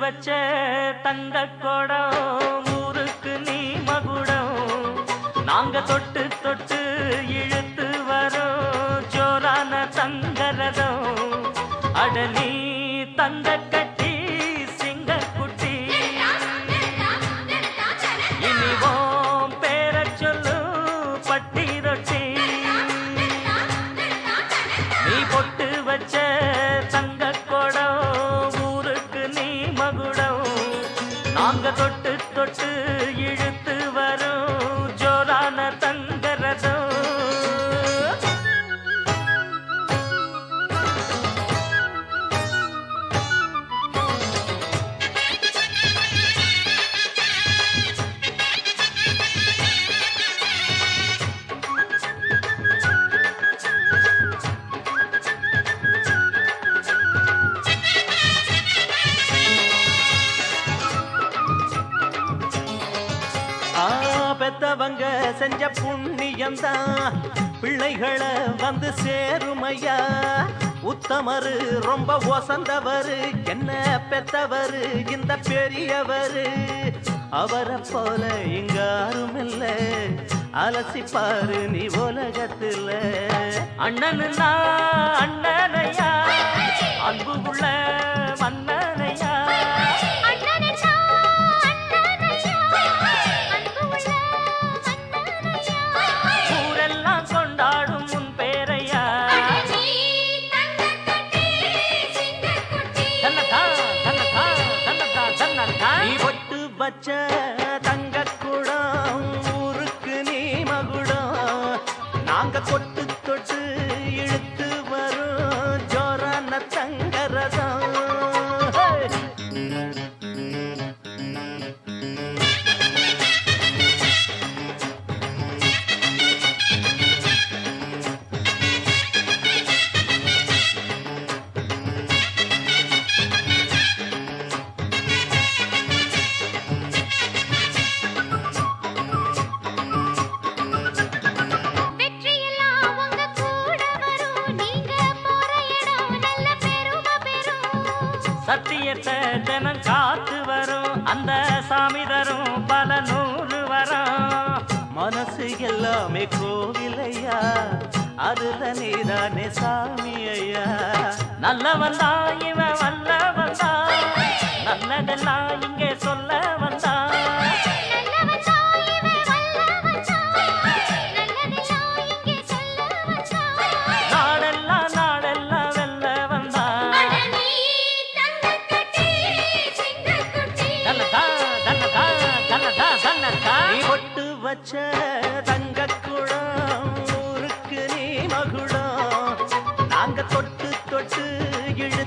வச்ச தங்க கொடம் ஊருக்கு நீ மகுடம் நாங்க தொட்டு தொட்டு இழுத்து வரோம் ஜோரான தங்கரதம் அட நீ தங்க கட்டி சிங்க குட்டி இனிவோம் பேர சொல்லு பட்டி ரொட்டி நீ பொட்டு வச்ச தங்க கொடம் ஊருக்கு நீ மகுடம் நாங்க தொட்டு தொட்டு இழுத்து வரும் ஜோரான தங்கரதம் பெத்தவங்க செஞ்ச புண்ணியம்தான் பிள்ளைகளை வந்து சேருமையா உத்தமரு ரொம்ப ஒசந்தவரு என்ன பெத்தவரு இந்த பெரியவரு அவரை போல இங்க யாரும் இல்ல அலசிப்பாரு நீ உலகத்துல அண்ணனுன்னா அண்ணனையா அன்பு உள்ள மன்னனையா வச்ச தங்க குடம் ஊருக்கு நீ மகுடம் நாங்க தொட்டு தொட்டு இழுத்து வரும் ஜோரான தங்கரதம் சத்தியத்தை தினம் காத்து வரும் அந்த சாமி தரும் பல நூறு வரும் மனசு எல்லாமே கோவிலையா அதுல நீதானே சாமி ஐயா நல்லவன் தான் இவன் வல்லவன் தான் நல்லதெல்லாம் இங்கே சொல்ல வந்தான் வச்ச தங்க குடம் ஊருக்கு நீ மகுடம் நாங்க தொட்டு தொட்டு இழு